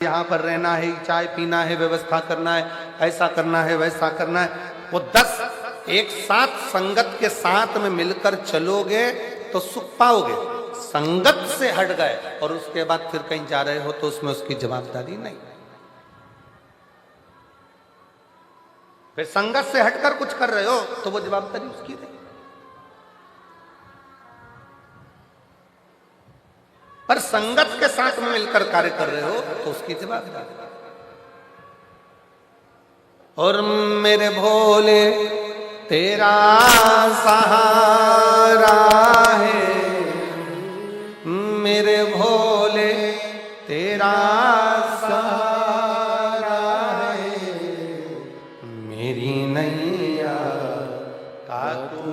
यहाँ पर रहना है, चाय पीना है, व्यवस्था करना है, ऐसा करना है, वैसा करना है। वो 10 एक साथ संगत के साथ में मिलकर चलोगे तो सुख पाओगे। संगत से हट गए और उसके बाद फिर कहीं जा रहे हो तो उसमें उसकी जवाबदारी नहीं। फिर संगत से हटकर कुछ कर रहे हो तो वो जवाबदारी उसकी नहीं। पर संगत के साथ में मिलकर कार्य कर रहे हो तो उसकी जवाबदारी। और मेरे भोले तेरा सहारा है, मेरे भोले तेरा सहारा है, मेरी नैया का तू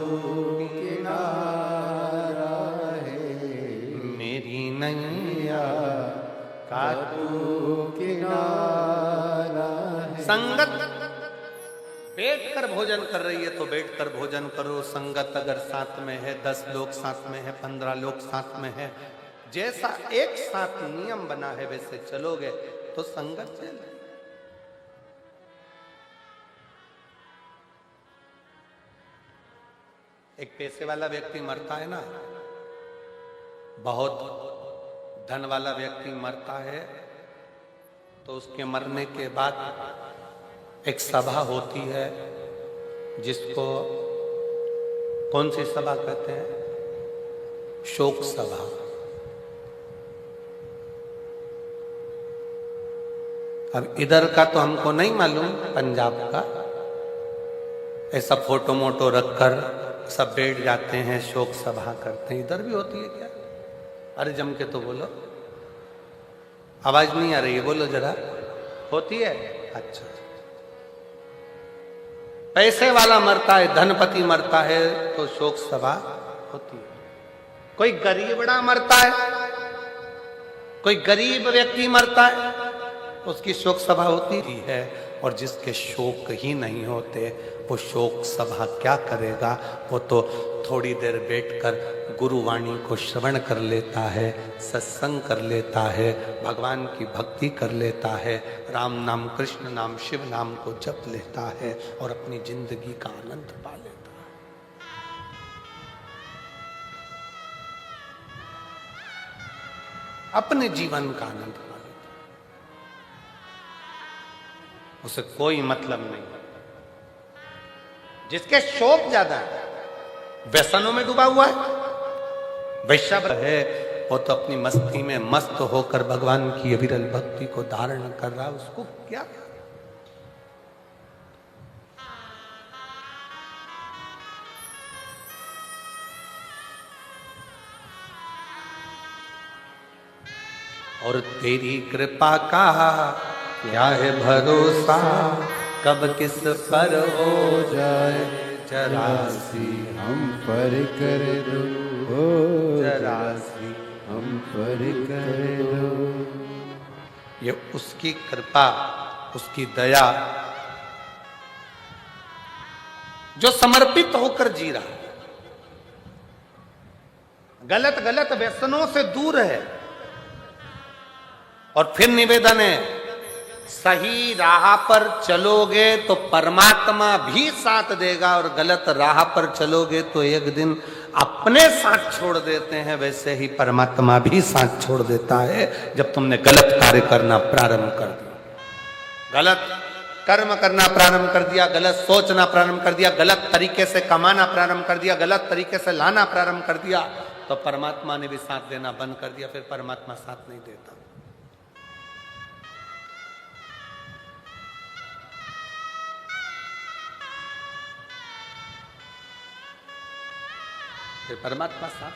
किनारा है, मेरी नैया का तू किनारा है। संगत बैठकर भोजन कर रही है तो बैठकर भोजन करो। संगत अगर साथ में है, 10 लोग साथ में है, 15 लोग साथ में है, जैसा एक साथ नियम बना है वैसे चलोगे तो संगत चले। एक पैसे वाला व्यक्ति मरता है ना, बहुत धन वाला व्यक्ति मरता है तो उसके मरने के बाद एक सभा होती है जिसको कौन सी सभा कहते हैं? शोक सभा। अब इधर का तो हमको नहीं मालूम, पंजाब का ऐसा फोटो मोटो रखकर सब बैठ जाते हैं, शोक सभा करते हैं। इधर भी होती है क्या? अरे जम के तो बोलो, आवाज नहीं आ रही है, बोलो जरा। होती है? अच्छा। पैसे वाला मरता है, धनपति मरता है तो शोक सभा होती है। कोई गरीबड़ा मरता है, कोई गरीब व्यक्ति मरता है, उसकी शोक सभा होती है। और जिसके शोक ही नहीं होते वो शोक सभा क्या करेगा? वो तो थोड़ी देर बैठकर गुरुवाणी को श्रवण कर लेता है, सत्संग कर लेता है, भगवान की भक्ति कर लेता है, राम नाम, कृष्ण नाम, शिव नाम को जप लेता है और अपनी जिंदगी का आनंद पा लेता है। अपने जीवन का आनंद पा लेता है। उसे कोई मतलब नहीं। जिसके शौक ज्यादा है, व्यसनों में डूबा हुआ है, वैश्य है, वो तो अपनी मस्ती में मस्त होकर भगवान की अविरल भक्ति को धारण कर रहा है, उसको क्या? और तेरी कृपा का क्या है भरोसा, कब किस पर हो जाए जरासी हम पर कर दो, जरासी हम पर कर दो। ये उसकी कृपा, उसकी दया, जो समर्पित होकर जी रहा है, गलत गलत व्यसनों से दूर है। और फिर निवेदन है, सही राह पर चलोगे तो परमात्मा भी साथ देगा, और गलत राह पर चलोगे तो एक दिन अपने साथ छोड़ देते हैं, वैसे ही परमात्मा भी साथ छोड़ देता है। जब तुमने गलत कार्य करना प्रारंभ कर दिया, गलत कर्म करना प्रारंभ कर दिया, गलत सोचना प्रारंभ कर दिया, गलत तरीके से कमाना प्रारंभ कर दिया, गलत तरीके से लाना प्रारंभ कर दिया, तो परमात्मा ने भी साथ देना बंद कर दिया। फिर परमात्मा साथ नहीं देता। फिर परमात्मा साथ।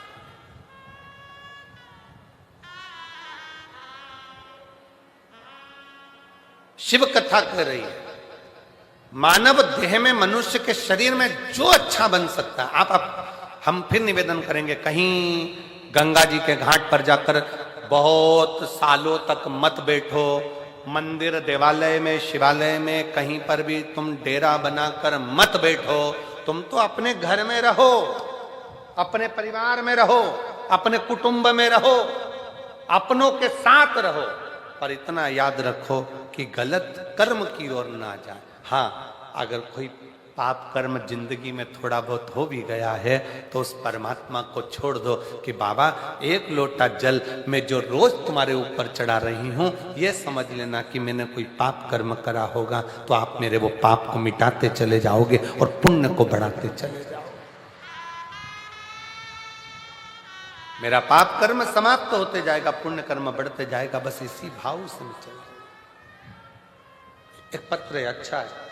शिव कथा कह रही है, मानव देह में, मनुष्य के शरीर में जो अच्छा बन सकता है, हम फिर निवेदन करेंगे, कहीं गंगा जी के घाट पर जाकर बहुत सालों तक मत बैठो। मंदिर, देवालय में, शिवालय में, कहीं पर भी तुम डेरा बनाकर मत बैठो। तुम तो अपने घर में रहो, अपने परिवार में रहो, अपने कुटुंब में रहो, अपनों के साथ रहो। पर इतना याद रखो कि गलत कर्म की ओर ना जाए। हाँ, अगर कोई पाप कर्म जिंदगी में थोड़ा बहुत हो भी गया है तो उस परमात्मा को छोड़ दो कि बाबा एक लोटा जल मैं जो रोज तुम्हारे ऊपर चढ़ा रही हूं, ये समझ लेना कि मैंने कोई पाप कर्म करा होगा तो आप मेरे वो पाप को मिटाते चले जाओगे और पुण्य को बढ़ाते चले जाओगे। मेरा पाप कर्म समाप्त होते जाएगा, पुण्य कर्म बढ़ते जाएगा, बस इसी भाव से मैं चल। एक पत्र है, अच्छा है।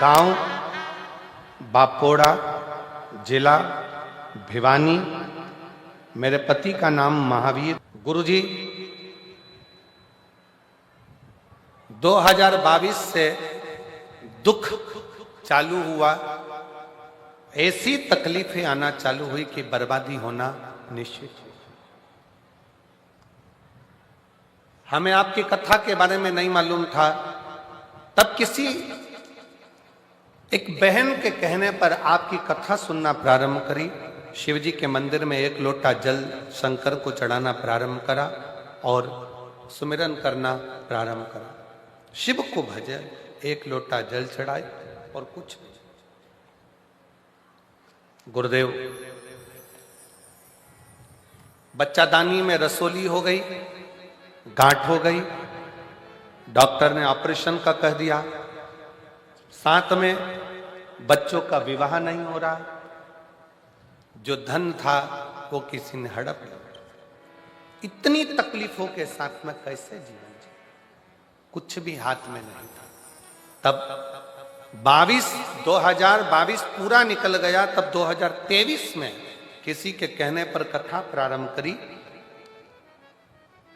गांव बापोड़ा, जिला भिवानी। मेरे पति का नाम महावीर। गुरुजी 2022 से दुख चालू हुआ, ऐसी तकलीफें आना चालू हुई कि बर्बादी होना निश्चित। हमें आपकी कथा के बारे में नहीं मालूम था, तब किसी एक बहन के कहने पर आपकी कथा सुनना प्रारंभ करी। शिव जी के मंदिर में एक लोटा जल शंकर को चढ़ाना प्रारंभ करा और सुमिरन करना प्रारंभ करा। शिव को भजे, एक लोटा जल चढ़ाए और कुछ नहीं। गुरुदेव बच्चादानी में रसोली हो गई, गांठ हो गई, डॉक्टर ने ऑपरेशन का कह दिया, साथ में बच्चों का विवाह नहीं हो रहा, जो धन था वो किसी ने हड़प लिया। इतनी तकलीफों के साथ में कैसे जीवन जी, कुछ भी हाथ में नहीं था। तब 2022 पूरा निकल गया, तब 2023 में किसी के कहने पर कथा प्रारंभ करी।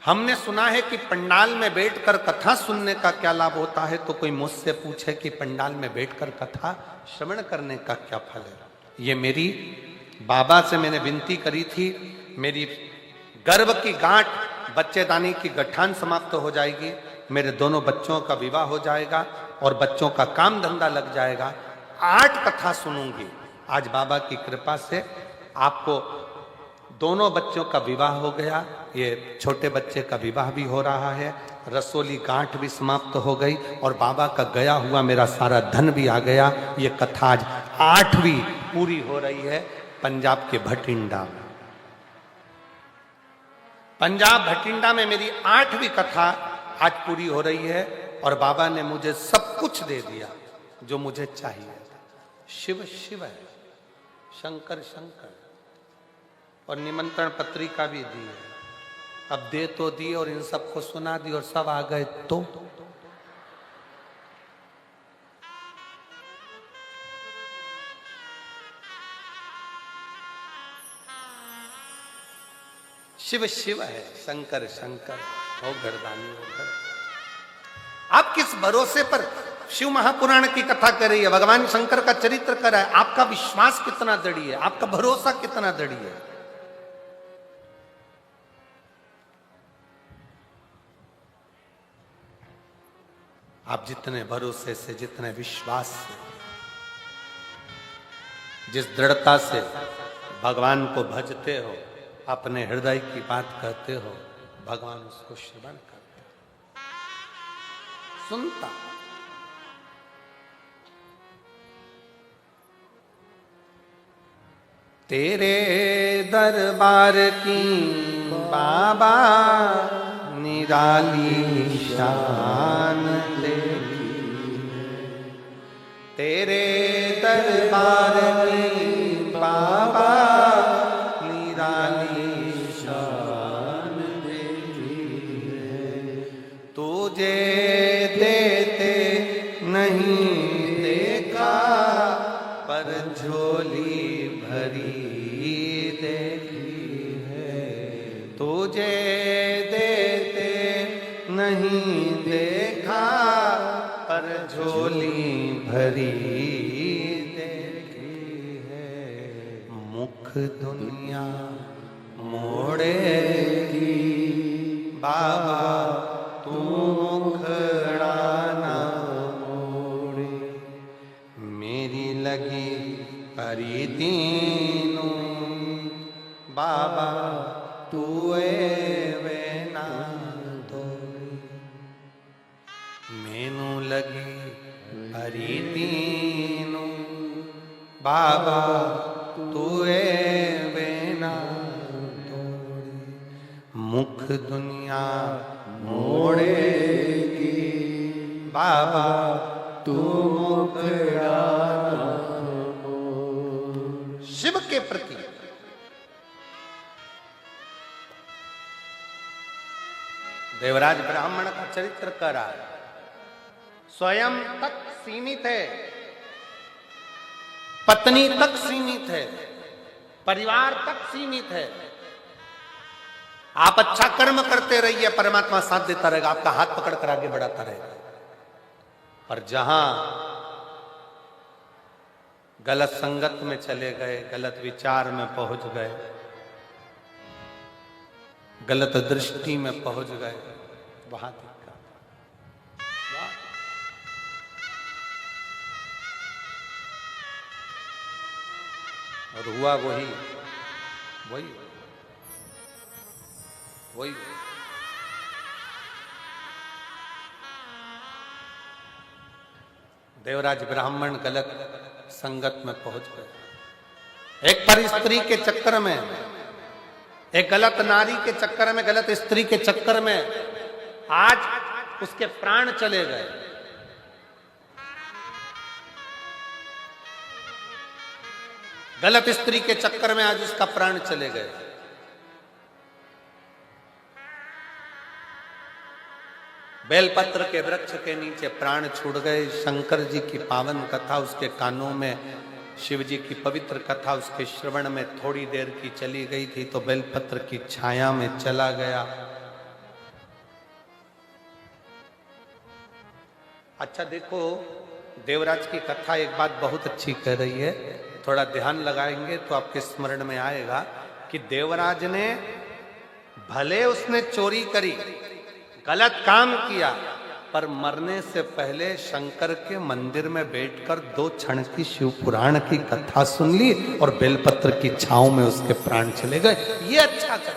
हमने सुना है कि पंडाल में बैठकर कथा सुनने का क्या लाभ होता है, तो कोई मुझसे पूछे कि पंडाल में बैठकर कथा श्रवण करने का क्या फल है। ये मेरी बाबा से मैंने विनती करी थी, मेरी गर्भ की गांठ, बच्चेदानी की गठान समाप्त हो जाएगी, मेरे दोनों बच्चों का विवाह हो जाएगा और बच्चों का काम धंधा लग जाएगा। 8 कथा सुनूंगी। आज बाबा की कृपा से आपको दोनों बच्चों का विवाह हो गया, ये छोटे बच्चे का विवाह भी हो रहा है, रसोली गांठ भी समाप्त हो गई और बाबा का गया हुआ मेरा सारा धन भी आ गया। ये कथा आज 8वीं पूरी हो रही है पंजाब के भटिंडा में। पंजाब भटिंडा में मेरी 8वीं कथा आज पूरी हो रही है और बाबा ने मुझे सब कुछ दे दिया जो मुझे चाहिए। शिव शिव है, शंकर शंकर, और निमंत्रण पत्रिका भी दी है। अब दे तो दी और इन सबको सुना दी और सब आ गए तो शिव शिव है, शंकर शंकर, हो गर्दानी हो घर। आप किस भरोसे पर शिव महापुराण की कथा कर रही है, भगवान शंकर का चरित्र कर रहा है, आपका विश्वास कितना दृढ़ है, आपका भरोसा कितना दृढ़ है। आप जितने भरोसे से, जितने विश्वास से, जिस दृढ़ता से भगवान को भजते हो, अपने हृदय की बात कहते हो, भगवान उसको श्रवण करते हो, सुनता। तेरे दरबार की बाबा निराली शान तेरी, तेरे दरबार की बाबा निराली शान देखी है। तुझे देते नहीं देखा पर झोली भरी देखी है। तुझे देते नहीं देखा पर झोली भरी देखी है। मुख दुनिया मोड़ेगी बाबा तू मुखड़ा मोड़े। मेरी लगी परी दीनू बाबा तू वे ना दौड़ी। मैनू लगी हरी दीनू बाबा तू वेना तोड़ी। मुख दुनिया मोड़ेगी बाबा तू मुखड़ा मोड़। शिव के प्रति देवराज ब्राह्मण का चरित्र कर रहा है। स्वयं तक सीमित है, पत्नी तक सीमित है, परिवार तक सीमित है। आप अच्छा कर्म करते रहिए, परमात्मा साथ देता रहेगा, आपका हाथ पकड़ कर आगे बढ़ाता रहेगा। और जहां गलत संगत में चले गए, गलत विचार में पहुंच गए, गलत दृष्टि में पहुंच गए, वहां दिक्कत। और हुआ वही वही वही देवराज ब्राह्मण गलत संगत में पहुंच गए। एक पर स्त्री के चक्कर में, एक गलत नारी के चक्कर में, गलत स्त्री के चक्कर में आज उसके प्राण चले गए। गलत स्त्री के चक्कर में आज उसका प्राण चले गए। बेलपत्र के वृक्ष के नीचे प्राण छूट गए। शंकर जी की पावन कथा उसके कानों में, शिव जी की पवित्र कथा उसके श्रवण में थोड़ी देर की चली गई थी तो बेलपत्र की छाया में चला गया। अच्छा देखो, देवराज की कथा एक बात बहुत अच्छी कह रही है, थोड़ा ध्यान लगाएंगे तो आपके स्मरण में आएगा कि देवराज ने, भले उसने चोरी करी, गलत काम किया, पर मरने से पहले शंकर के मंदिर में बैठकर 2 क्षण की शिव पुराण की कथा सुन ली और बेलपत्र की छांव में उसके प्राण चले गए। ये अच्छा कर।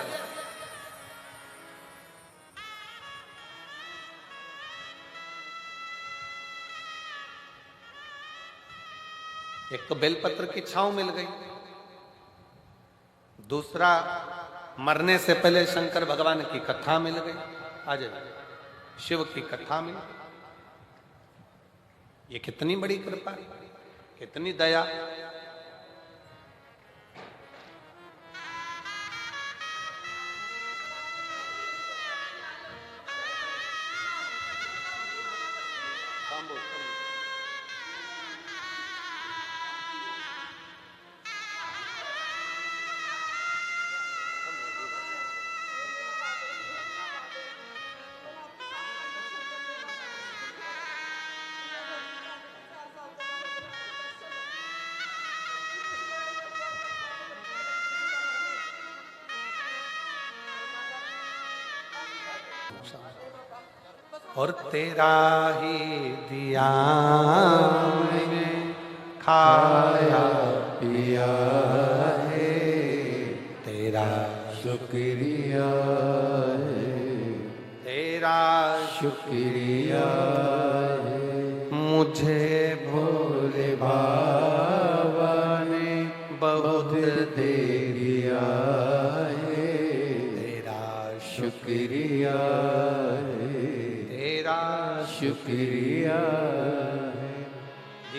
एक तो बेलपत्र की छांव मिल गई, दूसरा मरने से पहले शंकर भगवान की कथा मिल गई। आ जाए, शिव की कथा मिल, ये कितनी बड़ी कृपा, कितनी दया। और तेरा ही दिया मैंने खाया पिया है, तेरा शुक्रिया है, तेरा शुक्रिया है। मुझे भोले बाबा ने बहुत दे दिया है, तेरा शुक्रिया है, तेरा शुक्रिया है।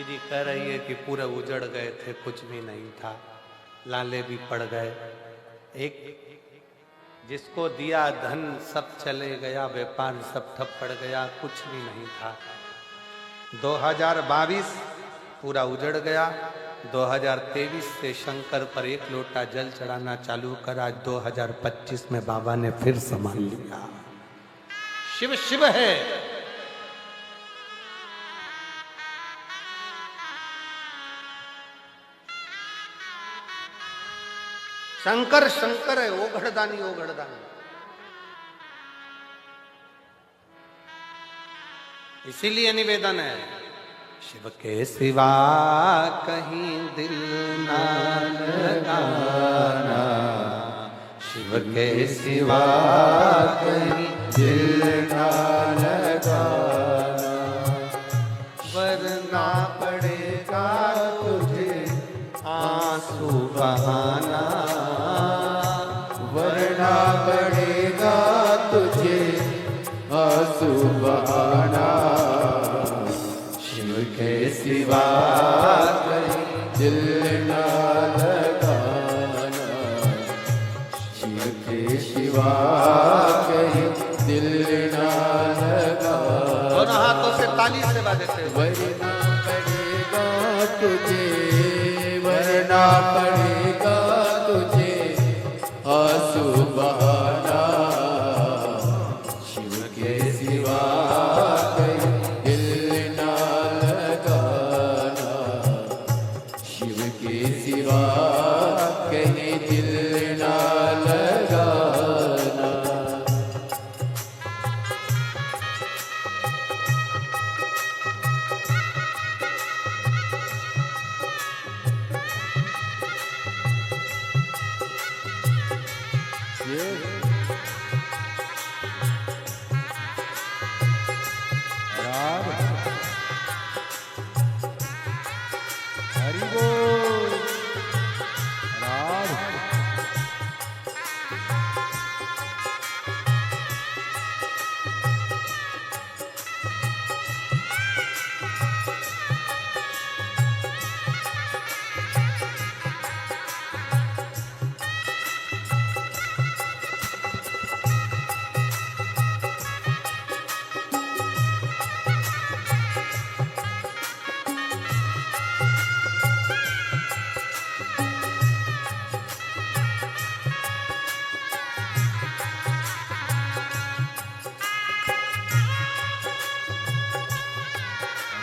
जी कह रही है कि पूरे उजड़ गए थे, कुछ भी नहीं था, लाले भी पड़ गए। एक जिसको दिया धन सब चले गया, व्यापार सब ठप पड़ गया, कुछ भी नहीं था। 2022 पूरा उजड़ गया। 2023 से शंकर पर एक लोटा जल चढ़ाना चालू कर, आज 2025 में बाबा ने फिर संभाल लिया। शिव शिव है। शंकर शंकर है, ओघड़दानी ओघड़दानी। इसीलिए निवेदन है, शिव के सिवा कहीं दिल ना लगाना, शिव के सिवा कहीं दिल ना लगाना, वरना पड़ेगा तुझे आंसू बहाना, वरना पड़ेगा तुझे आंसू बहाना, शिव के सिवा कहीं दिल ना लगाना, शिव के सिवा कहीं दिल ना लगाना। दोनों हाथों से ताली से बजाते हुए। वरना पड़ेगा तुझे, वरना पड़ेगा तुझे आंसू बहाना, शिव के सिवा कहीं दिल ना लगाना, शिव के सिवा कहीं दिल ना लगाना। हरि बोल राम।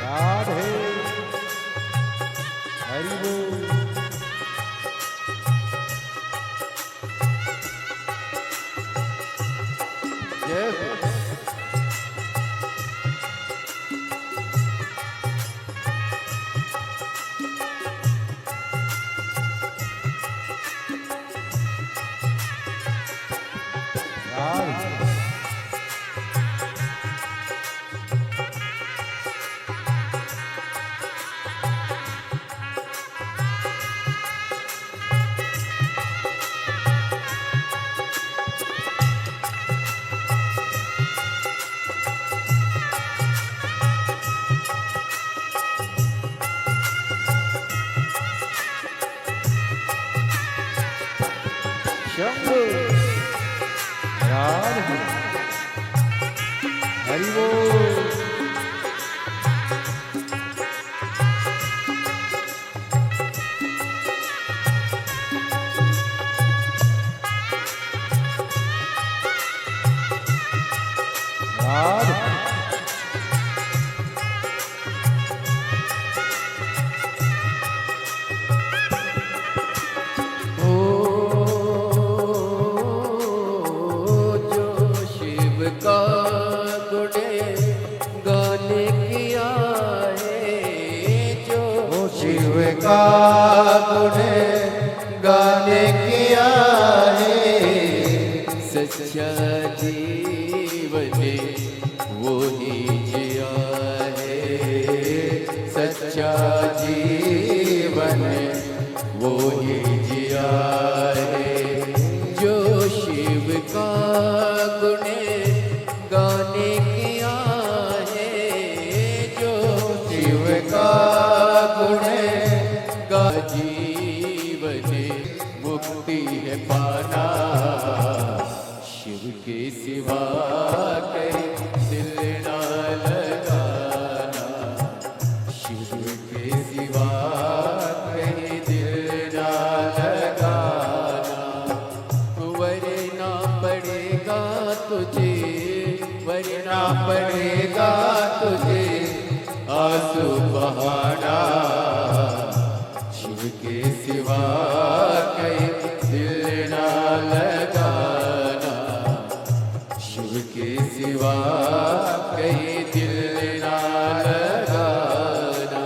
राधे हरि बोल। जय हो। राधे शंभु राधे हरि बोल। राधे का गुणे गाने किया है, जो शिव का गुणे गाने किया है, सच्चा जीवन वो ही जिया है, सच्चा जीवन वो ही जिया है, जो शिव का गुणे गाने किया है, जो शिव का सिवा कहीं दिल ना लगाना, शिव के सिवा कहीं दिल ना लगाना। वरना पड़ेगा तुझे, वरना पड़ेगा तुझे आंसू बहाना, शिव के सिवा कहीं दिल ना लगाना, शिव के सिवा कहीं दिल ना लगाना।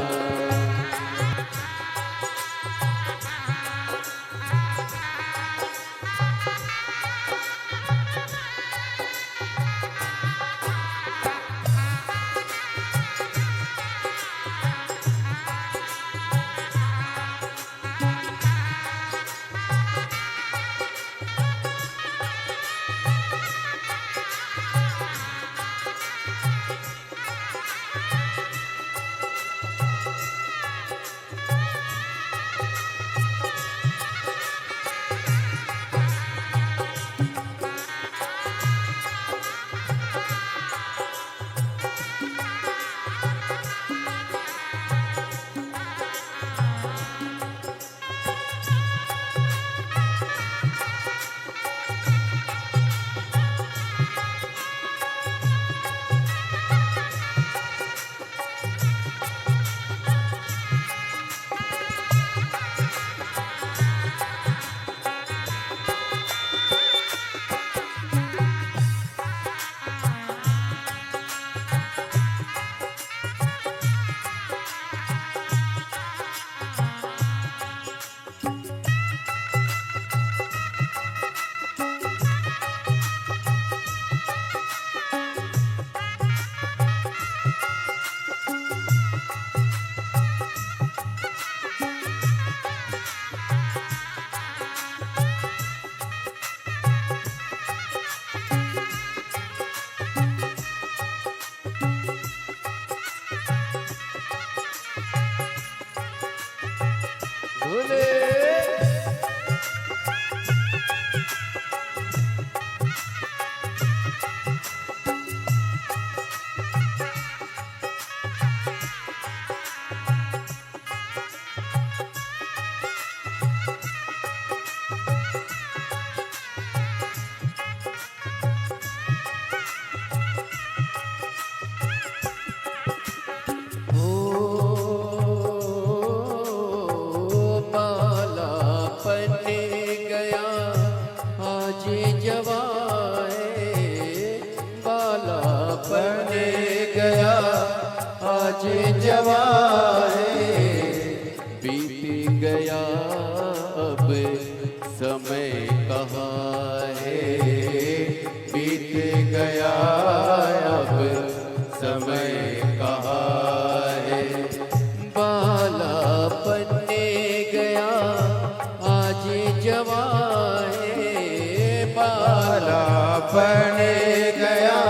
जवाए बीत गया अब समय कहाँ है, बीत गया अब समय कहाँ है। बालापन ने गया आज जवाए, बालापन गया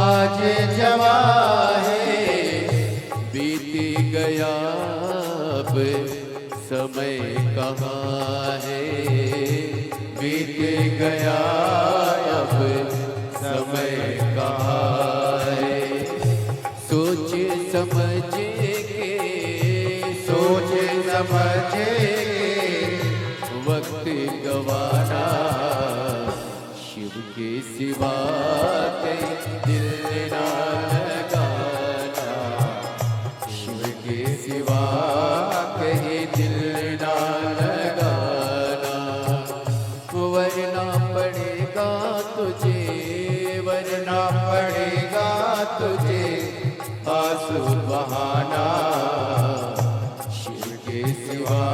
आज जवाए, बीत गया अब समय कहाँ है, बीत गया अब समय कहाँ है। सोच समझ के, सोच समझ के वक्त गवाना, शिव के सिवा कहीं दिल ना लगाना, शिव के सिवा कहीं दिल ना लगाना। वरना पड़ेगा तुझे, वरना पड़ेगा तुझे आंसू बहाना, शिव के सिवा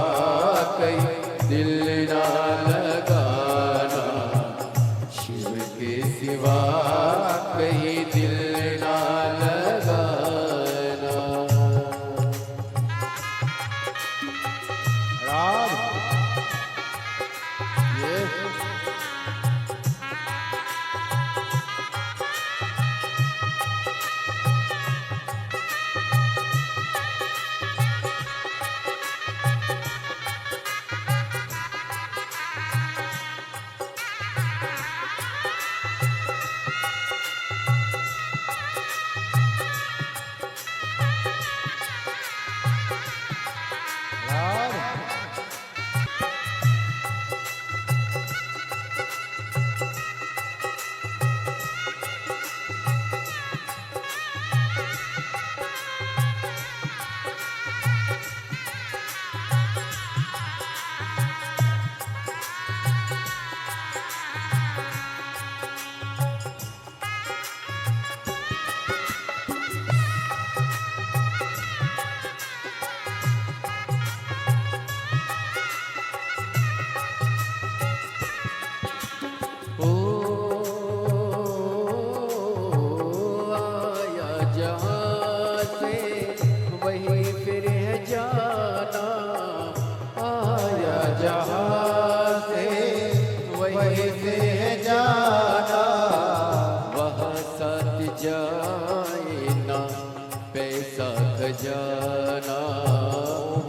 कहीं दिल ना लगाना, शिव के सिवा कहीं दिल ना लगाना।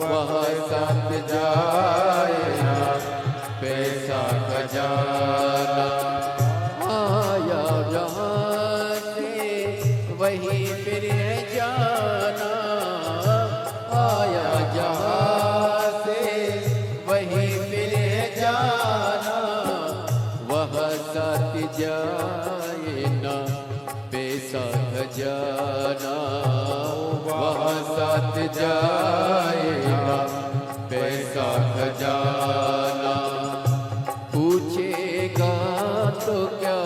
वह साथ जाए ना पैसा खजाना। आया जहाँ से वही फिर जाना, आया जहाँ से वही फिर जाना। वह साथ जाए ना पैसा खजाना, वह साथ जाए ना पैसा खजाना। पूछेगा तो क्या,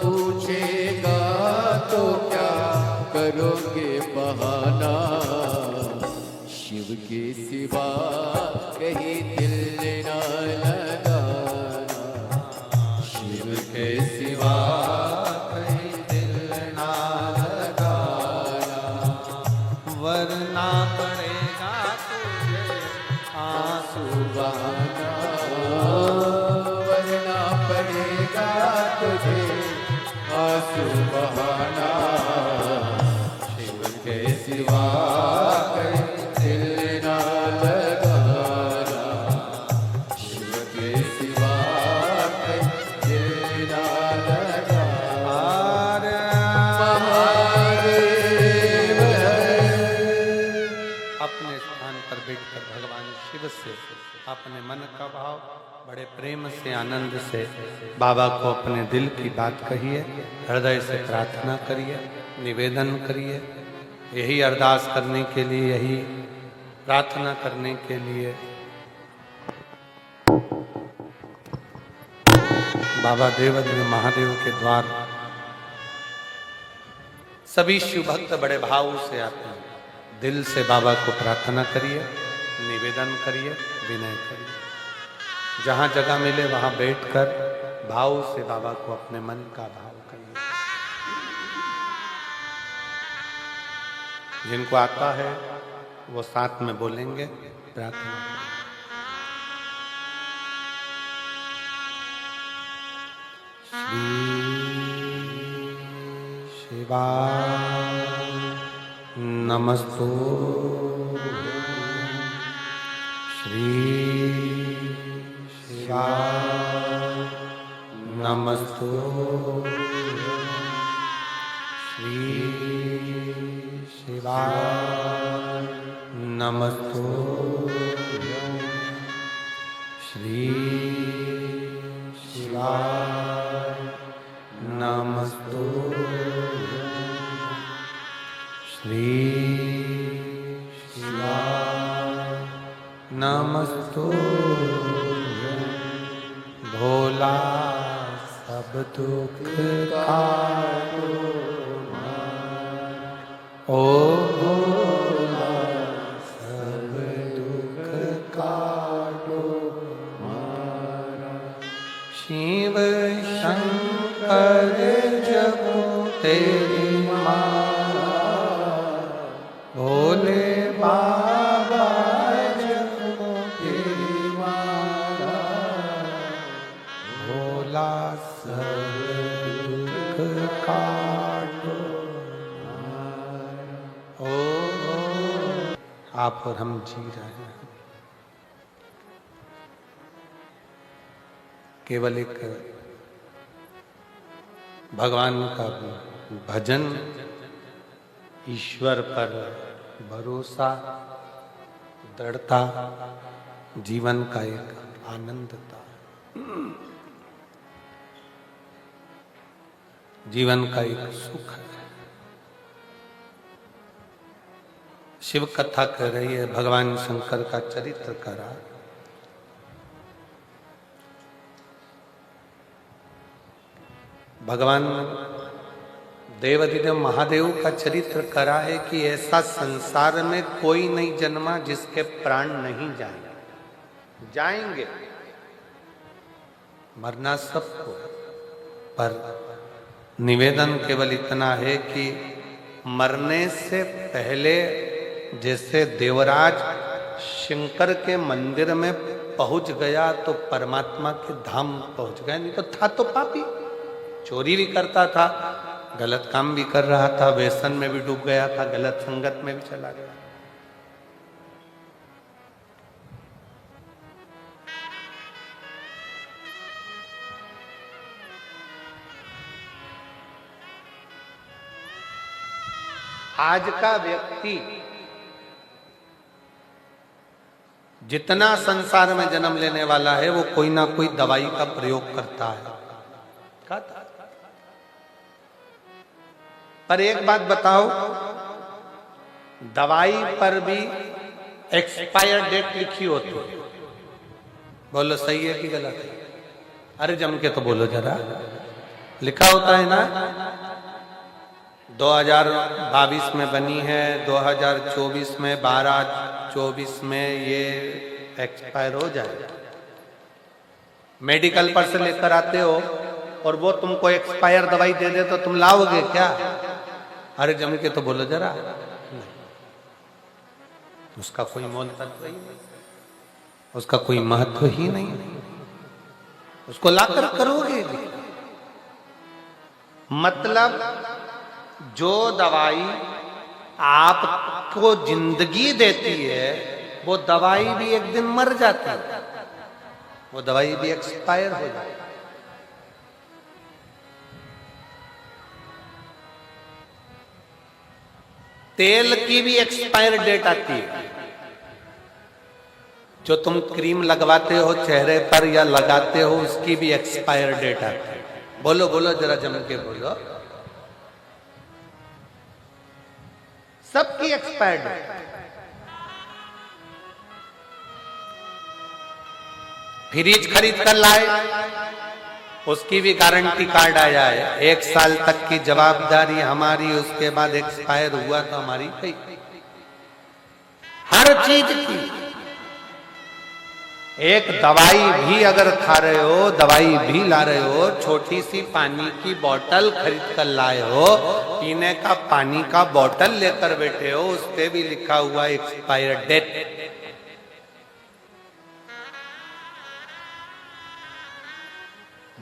पूछेगा तो क्या करोगे बहाना। शिव के सिवा कहीं दिल ना लगाना, शिव के सिवा कहीं दिल ना लगाना, वरना पड़ेगा तुझे आंसू बहाना, वरना पड़ेगा तुझे आंसू बहाना। शिव के सिवा कहीं दिल ना लगाना, शिव के सिवा कहीं दिल ना लगाना। महादेव अपने स्थान पर बैठकर भगवान शिव से अपने मन का भाव बड़े प्रेम से आनंद से बाबा को अपने दिल की बात कहिए, हृदय से प्रार्थना करिए, निवेदन करिए। यही अरदास करने के लिए, यही प्रार्थना करने के लिए बाबा देवदेव महादेव के द्वार सभी शिव भक्त बड़े भाव से आते हैं। दिल से बाबा को प्रार्थना करिए, निवेदन करिए, विनय करिए। जहां जगह मिले वहां बैठकर भाव से बाबा को अपने मन का भाव करिए। जिनको आता है वो साथ में बोलेंगे, प्रार्थना श्री शिवाय नमस्तु श्री शिवाय नमस्तु श्री शिवाय नमस्तु श्री शिवाय नमस्तु श्री शिवाय नमस्तु। भोला सब दुख काटो, ओ भोला सब दुख काटो शिव शंकर जपो तेरी माला, भोले बाबा जपो तेरी माला, भोला सब दुख काटो। आप और हम जी रहे हैं। केवल एक भगवान का भजन, ईश्वर पर भरोसा, दृढ़ता जीवन का एक आनंद था, जीवन का एक सुख है। शिव कथा कह रही है, भगवान शंकर का चरित्र करा। भगवान देवाधिदेव महादेव का चरित्र करा है कि ऐसा संसार में कोई नहीं जन्मा जिसके प्राण नहीं जाएंगे। जाएंगे, मरना सबको, पर निवेदन केवल इतना है कि मरने से पहले जैसे देवराज शंकर के मंदिर में पहुंच गया तो परमात्मा के धाम पहुंच गया, नहीं तो था तो पापी, चोरी भी करता था, गलत काम भी कर रहा था, व्यसन में भी डूब गया था, गलत संगत में भी चला गया। आज का व्यक्ति जितना संसार में जन्म लेने वाला है वो कोई ना कोई दवाई का प्रयोग करता है। पर एक बात बताओ, दवाई पर भी एक्सपायर डेट लिखी होती है। बोलो सही है कि गलत है? अरे जम के तो बोलो जरा। लिखा होता है ना, 2022 में बनी है, 2024 में 12/24 में ये एक्सपायर हो जाएगा। मेडिकल पर से लेकर आते हो और वो तुमको एक्सपायर दवाई दे दे तो तुम लाओगे क्या? अरे जम के तो बोलो जरा। उसका कोई मोल तत्व ही नहीं, उसका कोई महत्व ही नहीं, उसको लाकर करोगे। मतलब जो दवाई आपको जिंदगी देती है वो दवाई भी एक दिन मर जाती है, वो दवाई भी एक्सपायर हो जाती है। तेल की भी एक्सपायर डेट आती है। जो तुम क्रीम लगवाते हो चेहरे पर या लगाते हो उसकी भी एक्सपायर डेट आती है। बोलो बोलो जरा जम के बोलो। सबकी एक्सपायर डेट। फ्रिज खरीद कर लाए, उसकी भी गारंटी कार्ड आया है, 1 साल तक की जवाबदारी हमारी, उसके बाद एक्सपायर हुआ तो हमारी गई। हर चीज की। एक दवाई भी अगर खा रहे हो, दवाई भी ला रहे हो, छोटी सी पानी की बोतल खरीद कर लाए हो, पीने का पानी का बोतल लेकर बैठे हो, उस पे भी लिखा हुआ एक्सपायर डेट।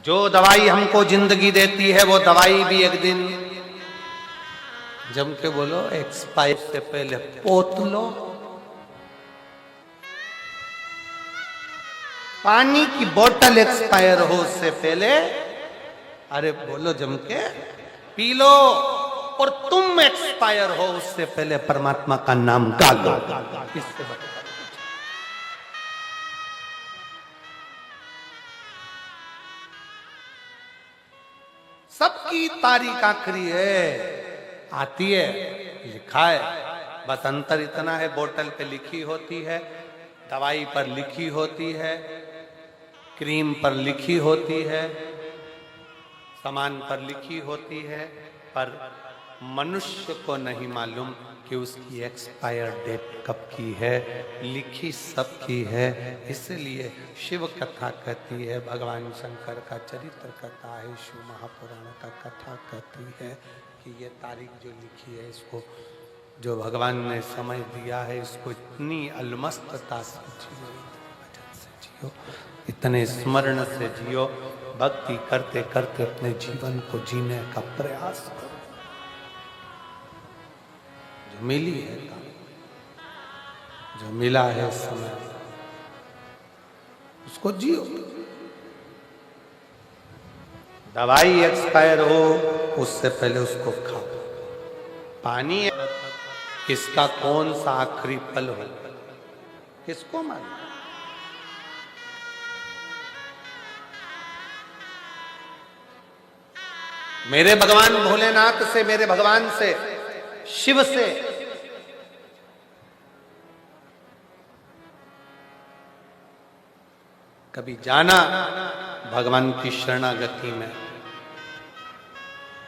जो दवाई हमको जिंदगी देती है वो दवाई भी एक दिन, जम के बोलो, एक्सपायर से पहले पोत लो। पानी की बोतल एक्सपायर हो उससे पहले, अरे बोलो जम के, पी लो। और तुम एक्सपायर हो उससे पहले परमात्मा का नाम गालो। इससे बता सबकी तारीख आखिरी है, आती है, लिखा है, बस अंतर इतना है, बोतल पे लिखी होती है, दवाई पर लिखी होती है, क्रीम पर लिखी होती है, सामान पर लिखी होती है, पर मनुष्य को नहीं मालूम कि उसकी एक्सपायर डेट कब की है। लिखी सबकी है। इसलिए शिव कथा कहती है, भगवान शंकर का चरित्र कथा है, शिव महापुराण का कथा कहती है कि ये तारीख जो लिखी है, इसको जो भगवान ने समय दिया है, इसको इतनी अलमस्तता से जियो, भजन से जियो, इतने स्मरण से जियो, भक्ति करते करते अपने जीवन को जीने का प्रयास करो। जो मिली है, जो मिला है समय, उसको जियो। दवाई एक्सपायर हो उससे पहले उसको खाओ। पानी किसका कौन सा आखिरी पल हो, किसको मालूम? मेरे भगवान भोलेनाथ से, मेरे भगवान से, शिव से कभी जाना भगवान की शरणागति में,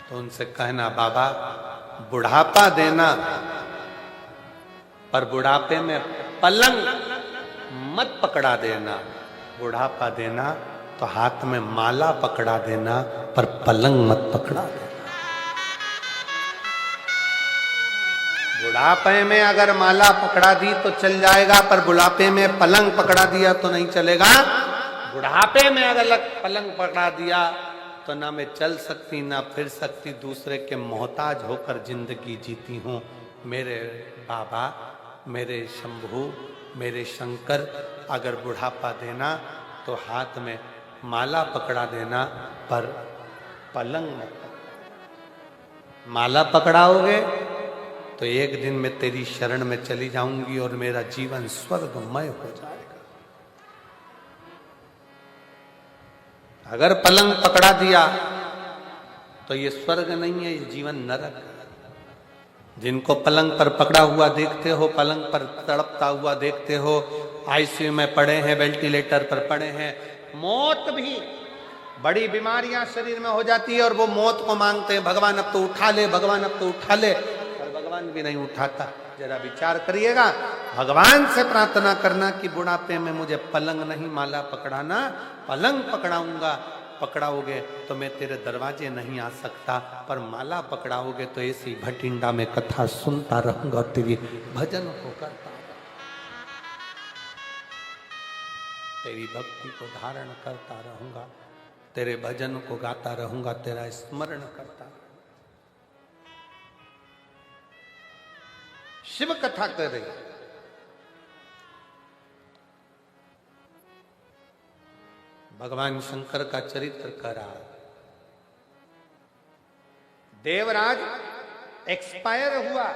तो उनसे कहना, बाबा बुढ़ापा देना, पर बुढ़ापे में पलंग मत पकड़ा देना। बुढ़ापा देना तो हाथ में माला पकड़ा देना, पर पलंग मत पकड़ा देना। बुढ़ापे में अगर माला पकड़ा दी तो चल जाएगा, पर बुढ़ापे में पलंग पकड़ा दिया तो नहीं चलेगा। बुढ़ापे में अगर पलंग पकड़ा दिया तो ना मैं चल सकती, ना फिर सकती, दूसरे के मोहताज होकर जिंदगी जीती हूँ। मेरे बाबा, मेरे शंभू, मेरे शंकर, अगर बुढ़ापा देना तो हाथ में माला पकड़ा देना, पर पलंग मत। माला पकड़ाओगे तो एक दिन मैं तेरी शरण में चली जाऊंगी और मेरा जीवन स्वर्गमय हो जाएगा। अगर पलंग पकड़ा दिया तो ये स्वर्ग नहीं है, ये जीवन नरक है। जिनको पलंग पर पकड़ा हुआ देखते हो, पलंग पर तड़पता हुआ देखते हो, आईसीयू में पड़े हैं, वेंटिलेटर पर पड़े हैं, मौत भी, बड़ी बीमारियां शरीर में हो जाती है और वो मौत को मांगते हैं, भगवान अब तो उठा ले, भगवान अब तो उठा ले, पर भगवान भी नहीं उठाता। जरा विचार करिएगा, भगवान से प्रार्थना करना कि बुढ़ापे में मुझे पलंग नहीं माला पकड़ाना, पलंग पकड़ाऊंगा, पकड़ाओगे तो मैं तेरे दरवाजे नहीं आ सकता, पर माला पकड़ाओगे तो ऐसी भटिंडा में कथा सुनता रहूंगा और तेरी भजन को करता, तेरी भक्ति को धारण करता रहूंगा, तेरे भजन को गाता रहूंगा, तेरा स्मरण करता। शिव कथा कर रही, भगवान शंकर का चरित्र करा। देवराज एक्सपायर हुआ,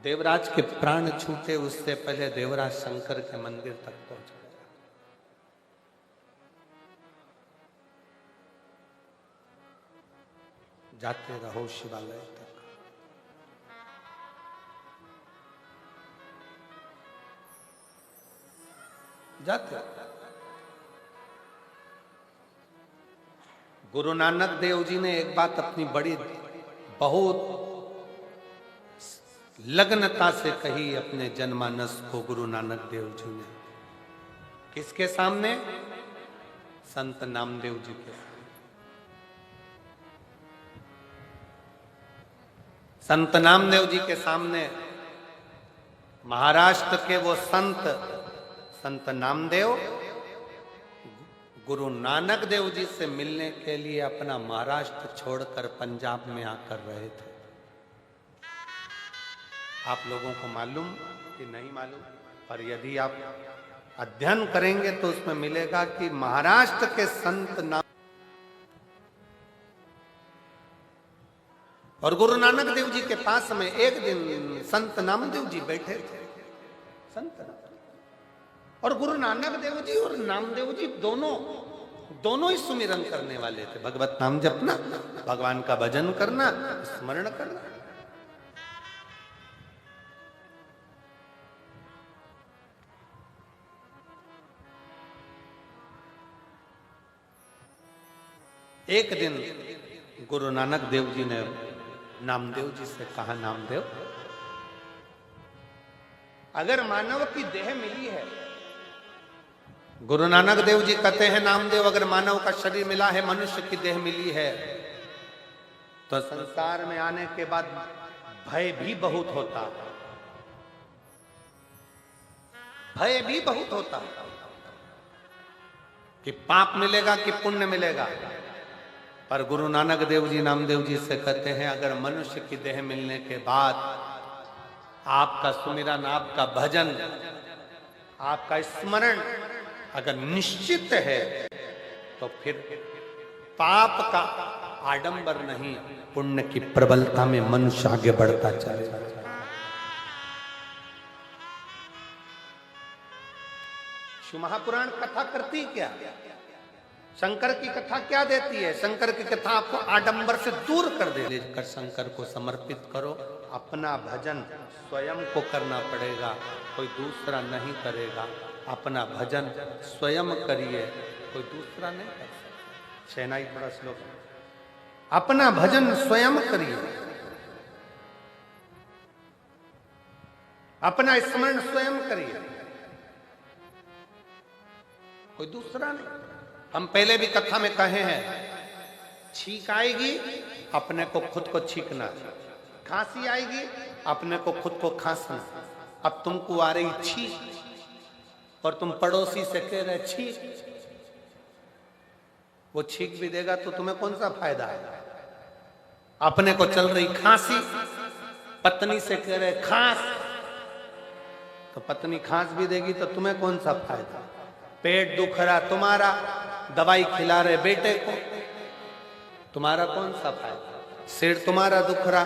देवराज के प्राण छूटे उससे पहले देवराज शंकर के मंदिर तक पहुंच गया। जाते रहो शिवालय तक, जाते। गुरु नानक देव जी ने एक बात अपनी बड़ी बहुत लग्नता से कही अपने जनमानस को। गुरु नानक देव जी ने किसके सामने? संत नामदेव जी के सामने। संत नामदेव जी के सामने महाराष्ट्र के वो संत नामदेव गुरु नानक देव जी से मिलने के लिए अपना महाराष्ट्र छोड़कर पंजाब में आकर रहे थे। आप लोगों को मालूम कि नहीं मालूम, पर यदि आप अध्ययन करेंगे तो उसमें मिलेगा कि महाराष्ट्र के संत नाम और गुरु नानक देव जी के पास में एक दिन संत नामदेव जी बैठे थे। संत और गुरु नानक देव जी और नामदेव जी दोनों ही सुमिरन करने वाले थे। भगवत नाम जपना, भगवान का भजन करना, स्मरण करना। एक दिन गुरु नानक देव जी ने नामदेव जी से कहा, नामदेव, अगर मानव की देह मिली है, गुरु नानक देव जी कहते हैं, नामदेव, अगर मानव का शरीर मिला है, मनुष्य की देह मिली है, तो संसार में आने के बाद भय भी बहुत होता है। भय भी बहुत होता है कि पाप मिलेगा कि पुण्य मिलेगा। पर गुरु नानक देव जी नामदेव जी से कहते हैं, अगर मनुष्य की देह मिलने के बाद आपका सुमिरन, आपका भजन, आपका स्मरण अगर निश्चित है, तो फिर पाप का आडंबर नहीं, पुण्य की प्रबलता में मनुष्य आगे बढ़ता चलेगा। शिव महापुराण कथा करती क्या? शंकर की कथा क्या देती है? शंकर की कथा आपको आडंबर से दूर कर दे। लेकर शंकर को समर्पित करो। अपना भजन स्वयं को करना पड़ेगा, कोई दूसरा नहीं करेगा। अपना भजन स्वयं करिए, कोई दूसरा नहीं कर सकता। शहनाई थोड़ा श्लोक। अपना भजन स्वयं करिए, अपना स्मरण स्वयं करिए, कोई दूसरा नहीं। हम पहले भी कथा में कहे हैं, छींक आएगी अपने को खुद को छींकना, खांसी आएगी अपने को खुद को खांसना। अब तुमको आ रही छींक और तुम पड़ोसी से कह रहे छींक, वो छींक भी देगा तो तुम्हें कौन सा फायदा है? अपने को चल रही खांसी, पत्नी से कह रहे खांस, तो पत्नी खांस भी देगी तो तुम्हें कौन सा फायदा? पेट दुख रहा तुम्हारा, दवाई खिला रहे बेटे को, तुम्हारा कौन सा फायदा? सिर तुम्हारा दुख रहा,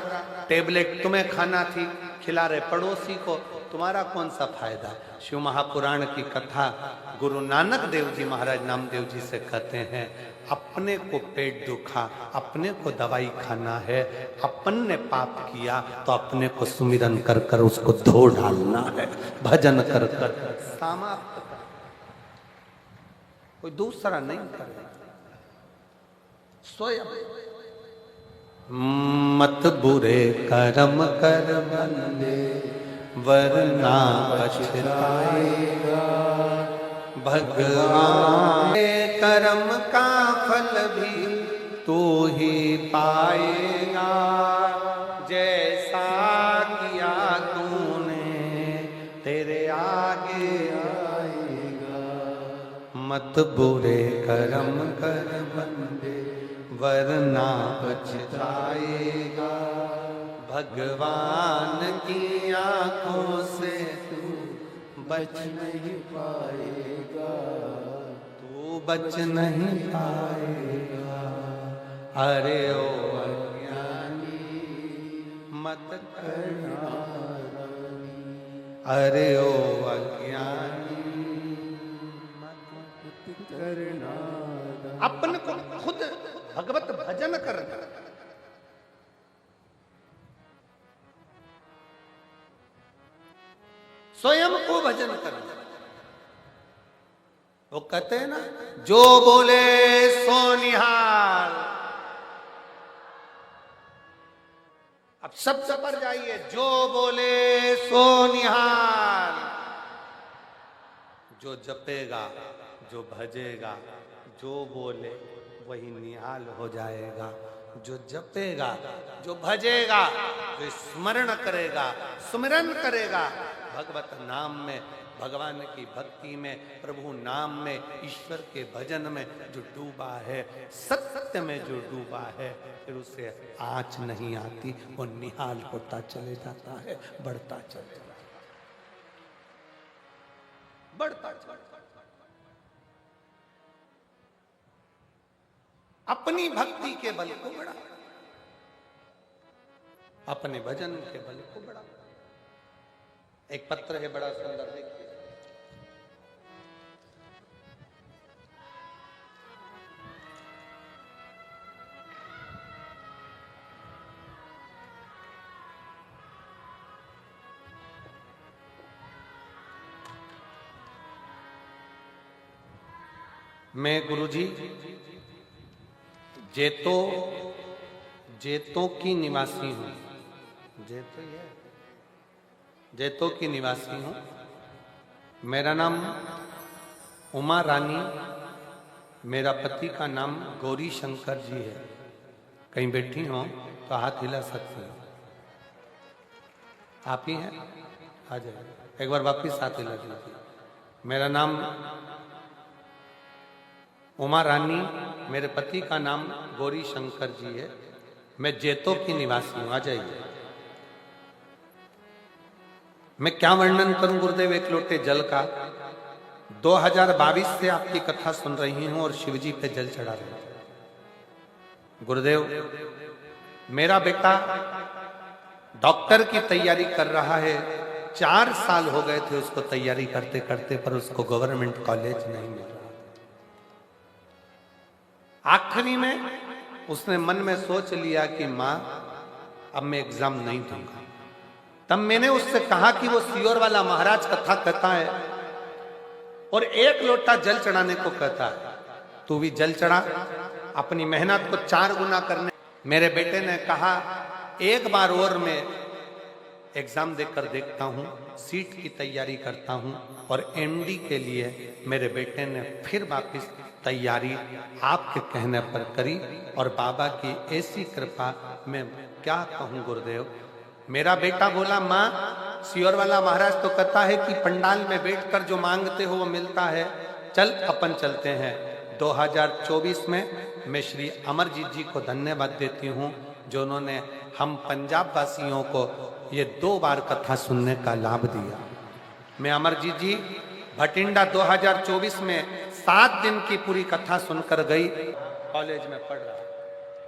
टेबलेट तुम्हें खाना थी, खिला रहे पड़ोसी को, तुम्हारा कौन सा फायदा। शिव महापुराण की कथा गुरु नानक देव जी महाराज नामदेव जी से कहते हैं, अपने को पेट दुखा, अपने को दवाई खाना है, अपन ने पाप किया तो अपने को सुमिरन कर कर उसको धो डालना है, भजन कर कर समाप्त कर, कोई दूसरा नहीं करे, स्वयं। मत बुरे कर्म कर बंदे वरना पछताएगा, भगवान कर्म का फल भी तू ही पाएगा, जैसा किया तूने तेरे आगे आएगा। मत बुरे कर्म कर बंदे वरना पछताएगा, भगवान की आंखों से तू बच नहीं पाएगा, तू बच नहीं पाएगा। अरे ओ अज्ञानी मत करना, अरे ओ अज्ञानी मत करना। अपन को खुद भगवत भजन करना, स्वयं को भजन करना। वो कहते हैं ना, जो बोले सो निहाल। अब सब पर जाइए, जो बोले सो निहाल। जो जपेगा, जो भजेगा, जो बोले वही निहाल हो जाएगा। जो जपेगा, जो भजेगा, जो स्मरण करेगा, सुमिरन करेगा भगवत नाम में, भगवान की भक्ति में, प्रभु नाम में, ईश्वर के भजन में जो डूबा है, सत्य में जो डूबा है, फिर उसे आँच नहीं आती, वो निहाल होता चले जाता है, बढ़ता चले जाता है, बढ़ता चले। अपनी भक्ति के बल को बढ़ा, अपने भजन के बल को बढ़ा। एक पत्र है बड़ा सुंदर, देखिए। मैं गुरुजी जेतों की निवासी हूं, जेतो ये जैतो की निवासी हूँ। मेरा नाम उमा रानी, मेरा पति का नाम गौरी शंकर जी है। कहीं बैठी हो तो हाथ हिला सकते हो। आप ही हैं? आ जाए, एक बार वापिस हाथ हिला दीजिए। मेरा नाम उमा रानी, मेरे पति का नाम गौरी शंकर जी है। मैं जैतो की निवासी हूँ। आ जाइए। मैं क्या वर्णन करूं गुरुदेव एक लोटे जल का। 2022 से आपकी कथा सुन रही हूं और शिवजी पे जल चढ़ा रही हूं। गुरुदेव, मेरा बेटा डॉक्टर की तैयारी कर रहा है। 4 साल हो गए थे उसको तैयारी करते करते, पर उसको गवर्नमेंट कॉलेज नहीं मिल रहा। आखिरी में उसने मन में सोच लिया कि मां, अब मैं एग्जाम नहीं दूंगा। तब मैंने उससे कहा कि वो सियोर वाला महाराज कथा कहता है और 1 लोटा जल चढ़ाने को कहता है, तू भी जल चढ़ा, अपनी मेहनत को 4 गुना करने। मेरे बेटे ने कहा, एक बार और मैं एग्जाम देकर देखता हूँ, सीट की तैयारी करता हूँ। और एमडी के लिए मेरे बेटे ने फिर वापस तैयारी आपके कहने पर करी। और बाबा की ऐसी कृपा, मैं क्या कहूँ गुरुदेव। मेरा बेटा बोला, माँ सियोर वाला महाराज तो कहता है कि पंडाल में बैठकर जो मांगते हो वो मिलता है, चल अपन चलते हैं। 2024 में मैं श्री अमरजीत जी को धन्यवाद देती हूँ, जो उन्होंने हम पंजाब वासियों को ये 2 बार कथा सुनने का लाभ दिया। मैं अमरजीत जी भटिंडा 2024 में 7 दिन की पूरी कथा सुनकर गई। कॉलेज में पढ़ रहा,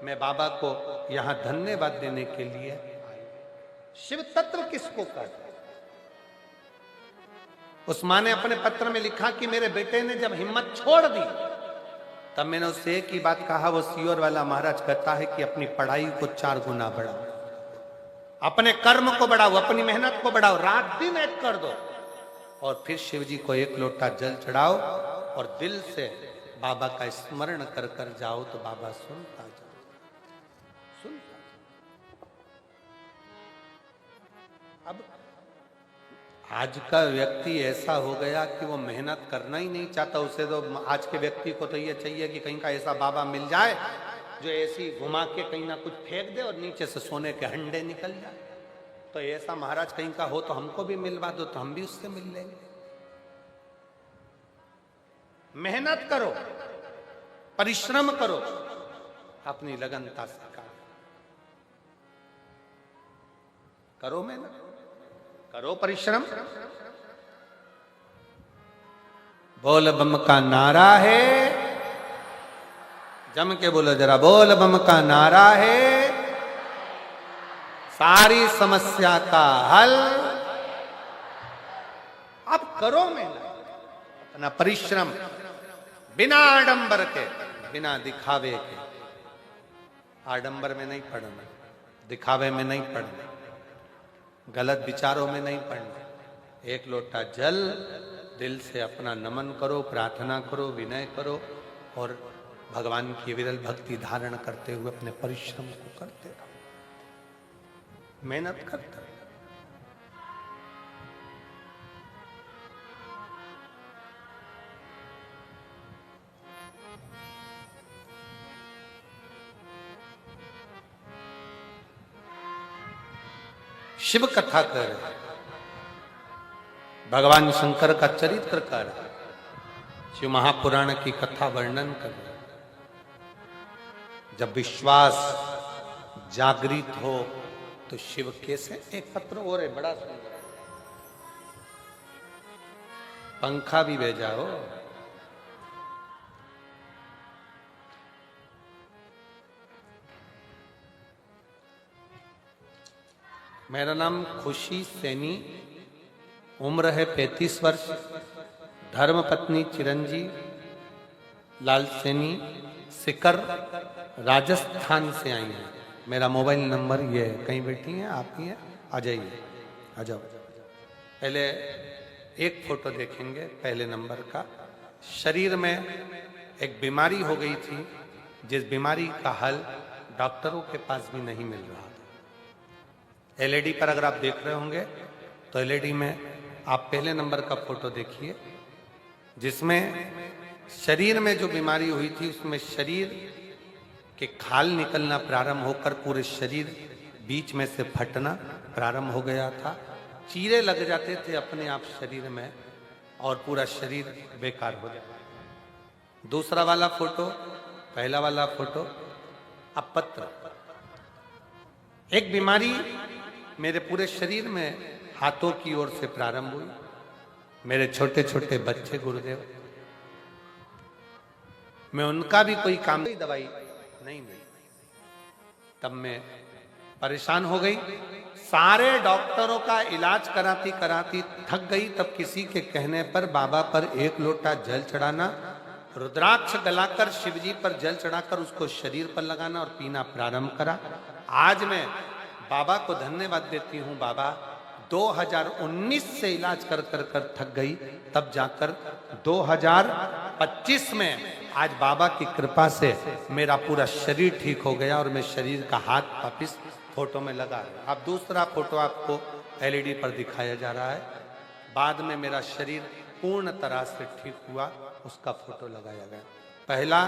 मैं बाबा को यहां धन्यवाद देने के लिए शिव तत्व किसको कहते हैं? उस माँ ने अपने पत्र में लिखा कि मेरे बेटे ने जब हिम्मत छोड़ दी तब मैंने उससे एक ही बात कहा, वो सीओर वाला महाराज कहता है कि अपनी पढ़ाई को 4 गुना बढ़ाओ, अपने कर्म को बढ़ाओ, अपनी मेहनत को बढ़ाओ, रात दिन एक कर दो और फिर शिव जी को 1 लोटा जल चढ़ाओ और दिल से बाबा का स्मरण कर कर जाओ तो बाबा सुनता जाओ, सुनता जाओ। अब आज का व्यक्ति ऐसा हो गया कि वो मेहनत करना ही नहीं चाहता। उसे तो आज के व्यक्ति को तो ये चाहिए कि कहीं का ऐसा बाबा मिल जाए जो ऐसी घुमा के कहीं ना कुछ फेंक दे और नीचे से सोने के हंडे निकल जाए। तो ऐसा महाराज कहीं का हो तो हमको भी मिलवा दो तो हम भी उससे मिल लेंगे। मेहनत करो, परिश्रम करो, अपनी लगनता से करो, मेहनत करो, परिश्रम। बोल बम का नारा है, जम के बोलो जरा, बोल बम का नारा है, सारी समस्या का हल। अब करो मेहनत, अपना परिश्रम, बिना आडंबर के, बिना दिखावे के। आडंबर में नहीं पड़ना, दिखावे में नहीं पड़ना, गलत विचारों में नहीं पड़ना। 1 लोटा जल दिल से अपना नमन करो, प्रार्थना करो, विनय करो और भगवान की विरल भक्ति धारण करते हुए अपने परिश्रम को करते रहो, मेहनत करते रहो। शिव कथा कर, भगवान शंकर का चरित्र कर, शिव महापुराण की कथा वर्णन कर। जब विश्वास जागृत हो तो शिव कैसे। एक पत्र और है बड़ा सुंदर, पंखा भी भेजा हो। मेरा नाम खुशी सैनी, उम्र है 35 वर्ष, धर्मपत्नी चिरंजीव लाल सैनी, सिकर राजस्थान से आई हैं। मेरा मोबाइल नंबर ये है। कहीं बैठी हैं आप ही हैं, आ जाइए, आ जाओ। पहले एक फोटो देखेंगे पहले नंबर का। शरीर में एक बीमारी हो गई थी जिस बीमारी का हल डॉक्टरों के पास भी नहीं मिल रहा था। एलईडी पर अगर आप देख रहे होंगे तो एलईडी में आप पहले नंबर का फोटो देखिए, जिसमें शरीर में जो बीमारी हुई थी उसमें शरीर के खाल निकलना प्रारंभ होकर पूरे शरीर बीच में से फटना प्रारंभ हो गया था। चीरे लग जाते थे अपने आप शरीर में और पूरा शरीर बेकार हो जाता। दूसरा वाला फोटो, पहला वाला फोटो, अब पत्र। एक बीमारी मेरे पूरे शरीर में हाथों की ओर से प्रारंभ हुई। मेरे छोटे छोटे बच्चे गुरुदेव, मैं उनका भी कोई काम, दवाई नहीं मिली। तब मैं परेशान हो गई, सारे डॉक्टरों का इलाज कराती कराती थक गई। तब किसी के कहने पर बाबा पर 1 लोटा जल चढ़ाना, रुद्राक्ष गलाकर शिवजी पर जल चढ़ाकर उसको शरीर पर लगाना और पीना प्रारंभ करा। आज मैं बाबा को धन्यवाद देती हूँ। बाबा 2019 से इलाज कर कर कर थक गई, तब जाकर 2025 में आज बाबा की कृपा से मेरा पूरा शरीर ठीक हो गया और मैं शरीर का हाथ वापिस फोटो में लगा है। अब दूसरा फोटो आपको एलईडी पर दिखाया जा रहा है। बाद में मेरा शरीर पूर्ण तरह से ठीक हुआ, उसका फोटो लगाया गया। पहला,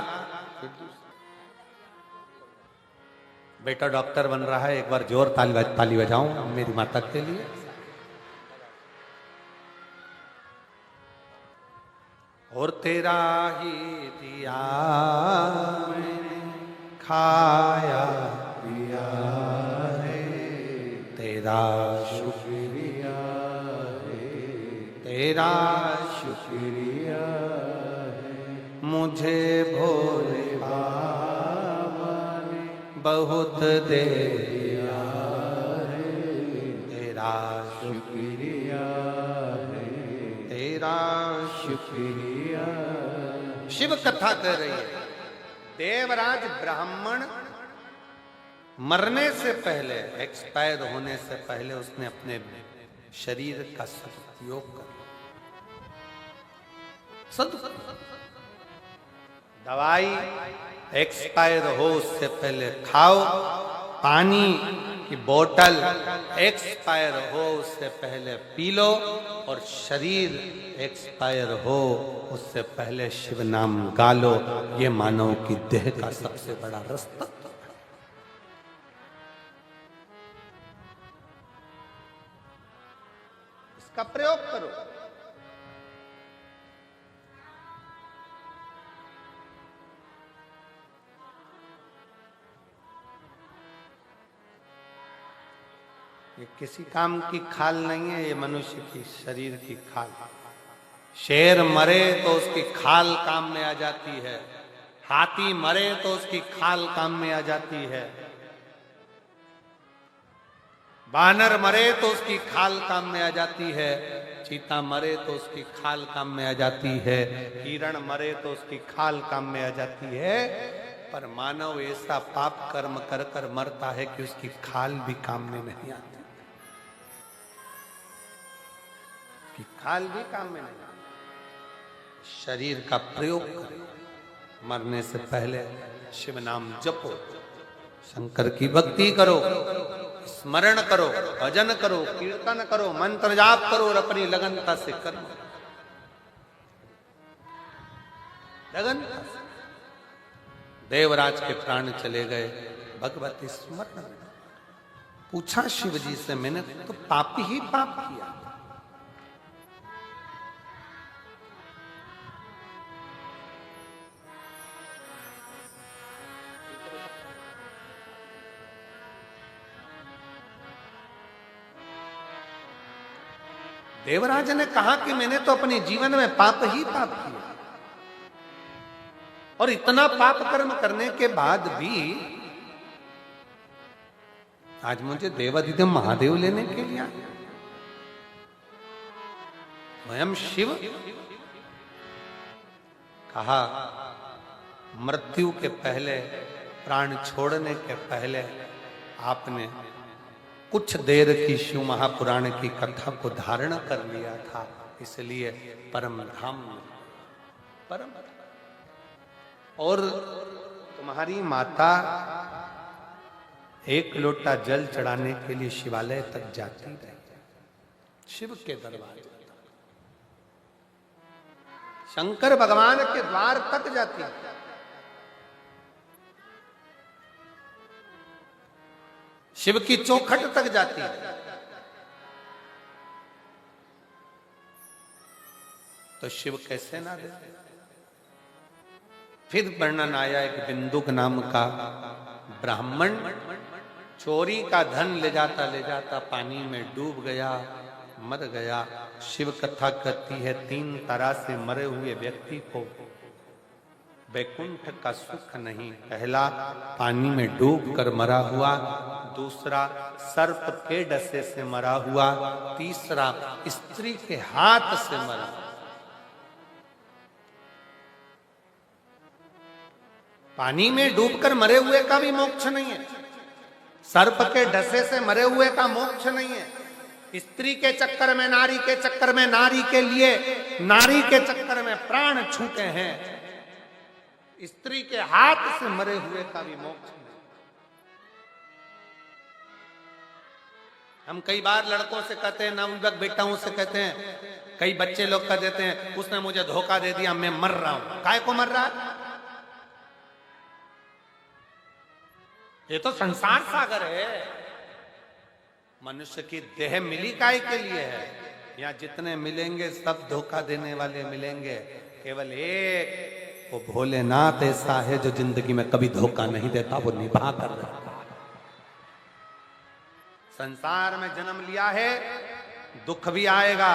फिर दूसरा। बेटा डॉक्टर बन रहा है, एक बार जोर ताली बजाऊं मेरी माता के लिए। और तेरा ही दिया मैंने खाया पिया है, तेरा शुक्रिया है, तेरा शुक्रिया है। मुझे भोले बाबा ने बहुत दे तेरा शुक्रिया है, तेरा शुक्रिया। शिव कथा कर रही है। देवराज ब्राह्मण मरने से पहले, एक्सपायर होने से पहले उसने अपने शरीर का सदुपयोग कर, दवाई एक्सपायर हो उससे पहले खाओ, पानी की बोतल एक्सपायर हो उससे पहले पी लो, और शरीर एक्सपायर हो उससे पहले शिव नाम गा लो। ये मानव की देह का सबसे बड़ा रास्ता। इसका प्रयोग करो। ये किसी काम की खाल नहीं है, ये मनुष्य की शरीर की खाल। शेर मरे तो उसकी खाल काम में आ जाती है, हाथी मरे तो उसकी खाल काम में आ जाती है, बानर मरे तो उसकी खाल काम में आ जाती है, चीता मरे तो उसकी खाल काम में आ जाती है, हिरण मरे तो उसकी खाल काम में आ जाती है। पर मानव ऐसा पाप कर्म कर कर मरता है कि उसकी खाल भी काम में नहीं आती, कि खाल भी काम में नहीं आती। शरीर का प्रयोग करो, मरने से पहले शिव नाम जपो, शंकर की भक्ति करो, स्मरण करो, भजन करो, कीर्तन करो, मंत्र जाप करो और अपनी लगनता से कर्म, लगनता से। देवराज के प्राण चले गए, भगवती स्मरण। पूछा शिव जी से, मैंने तो पाप ही पाप किया। देवराज ने कहा कि मैंने तो अपने जीवन में पाप ही पाप किया, और इतना पाप कर्म करने के बाद भी आज मुझे देवाधिदेव महादेव लेने के लिए आए। स्वयं शिव कहा, मृत्यु के पहले, प्राण छोड़ने के पहले आपने कुछ देर की शिव महापुराण की कथा को धारण कर लिया था, इसलिए परम धाम में, परम। और तुम्हारी माता एक लोटा जल चढ़ाने के लिए शिवालय तक जाती रही, शिव के दरबार, शंकर भगवान के द्वार तक जाती, शिव की चौखट तक जाती है। तो शिव कैसे ना दे। फिर वर्णन आया एक बिंदुक नाम का ब्राह्मण चोरी का धन ले जाता पानी में डूब गया, मर गया। शिव कथा कहती है 3 तरह से मरे हुए व्यक्ति को वैकुंठ का सुख नहीं। पहला, पानी में डूब कर मरा हुआ, दूसरा सर्प के डसे से मरा हुआ, तीसरा स्त्री के हाथ से मरा। पानी में डूबकर मरे हुए का भी मोक्ष नहीं है, सर्प के डसे से मरे हुए का मोक्ष नहीं है, स्त्री के चक्कर में, नारी के चक्कर में, नारी के लिए, नारी के चक्कर में प्राण छूटे हैं, स्त्री के हाथ से मरे हुए का भी मोक्ष नहीं। हम कई बार लड़कों से कहते हैं, नवयुवक बेटाओं से कहते हैं, कई बच्चे लोग कह देते हैं, उसने मुझे धोखा दे दिया, मैं मर रहा हूं। काय को मर रहा है? ये तो संसार सागर है। मनुष्य की देह मिली काय के लिए है? यहाँ जितने मिलेंगे सब धोखा देने वाले मिलेंगे, केवल एक वो भोलेनाथ ऐसा है जो जिंदगी में कभी धोखा नहीं देता, वो निभा कर रहता। संसार में जन्म लिया है, दुख भी आएगा,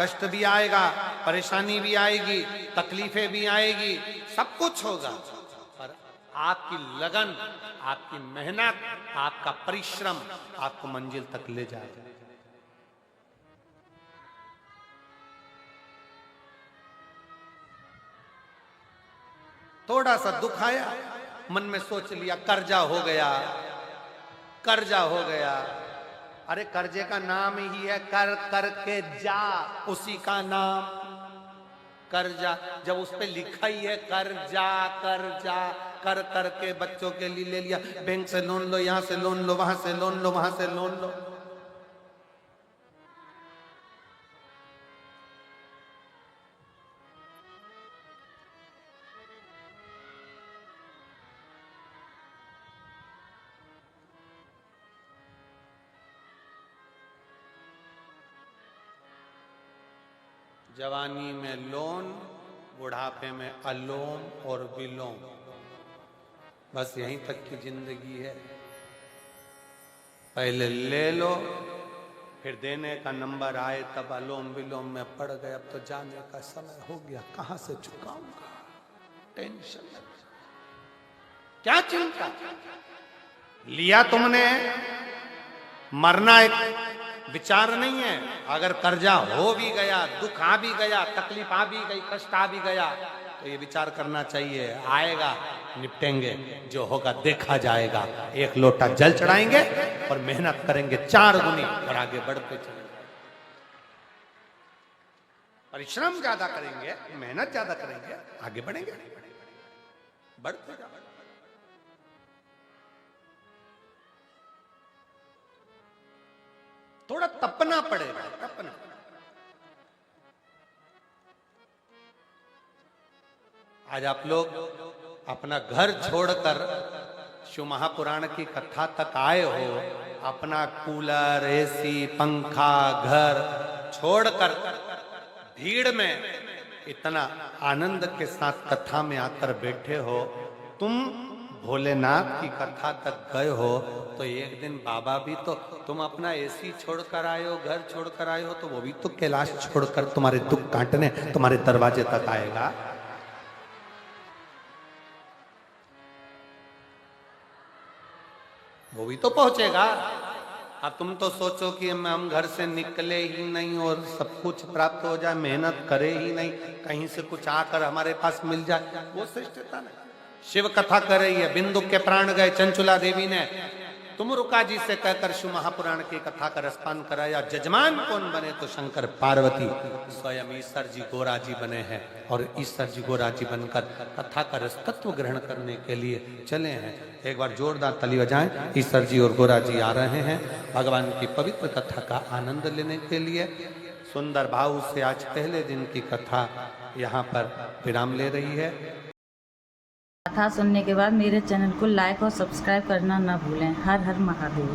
कष्ट भी आएगा, परेशानी भी आएगी, तकलीफें भी आएगी, सब कुछ होगा, पर आपकी लगन, आपकी मेहनत, आपका परिश्रम आपको मंजिल तक ले जाएगा। थोड़ा सा दुख आया, मन में सोच लिया कर्जा हो गया, कर्जा हो गया। अरे कर्जे का नाम ही है कर करके जा, उसी का नाम कर्जा। जब उस पे लिखा ही है कर्जा कर्जा, कर करके बच्चों के लिए ले लिया, बैंक से लोन लो, यहां से लोन लो, वहां से लोन लो, वहां से लोन लो। जवानी में लोन, बुढ़ापे में अलोम और विलोम, बस यहीं तक की जिंदगी है। पहले ले लो, फिर देने का नंबर आए तब अलोम विलोम में पड़ गए। अब तो जाने का समय हो गया, कहां से चुकाऊंगा, टेंशन, क्या चिंता। लिया तुमने, मरना एक विचार नहीं है। अगर कर्जा हो भी गया, दुख आ भी गया, तकलीफ आ भी गई, कष्ट आ भी गया, तो ये विचार करना चाहिए, आएगा, निपटेंगे, जो होगा देखा जाएगा। एक लोटा जल चढ़ाएंगे और मेहनत करेंगे 4 गुनी और आगे बढ़ते चलेंगे। परिश्रम ज्यादा करेंगे, मेहनत ज्यादा करेंगे, आगे बढ़ेंगे, बढ़ते जाएंगे। थोड़ा तपना पड़ेगा, तपना। आज आप लोग अपना घर छोड़कर शिव महापुराण की कथा तक आए हो, अपना कूलर, एसी, पंखा, घर छोड़कर भीड़ में इतना आनंद के साथ कथा में आकर बैठे हो। तुम भोलेनाथ की कथा तक गए हो, तो एक दिन बाबा भी तो, तुम अपना एसी छोड़कर आए हो, घर छोड़कर आए हो, तो वो भी तो कैलाश छोड़कर तुम्हारे दुख काटने तुम्हारे दरवाजे तक आएगा। वो भी तो पहुंचेगा। अब तुम तो सोचो कि हम घर से निकले ही नहीं और सब कुछ प्राप्त हो जाए, मेहनत करे ही नहीं, कहीं से कुछ आकर हमारे पास मिल जाए, वो श्रेष्ठता नहीं। शिव कथा कर रही है, बिंदु के प्राण गए, चंचुला देवी ने तुम रुका जी से कहकर शिव महापुराण की कथा का रसपान कराया। जजमान कौन बने, तो शंकर पार्वती स्वयं ईश्वर जी गोरा जी बने हैं, और ईश्वर जी गोरा जी बनकर कथा का रस तत्व ग्रहण करने के लिए चले हैं। एक बार जोरदार ताली बजाएं। ईश्वर जी और गोरा जी आ रहे हैं भगवान की पवित्र कथा का आनंद लेने के लिए। सुंदर भाव से आज पहले दिन की कथा यहाँ पर विराम ले रही है। कथा सुनने के बाद मेरे चैनल को लाइक और सब्सक्राइब करना न भूलें। हर हर महादेव।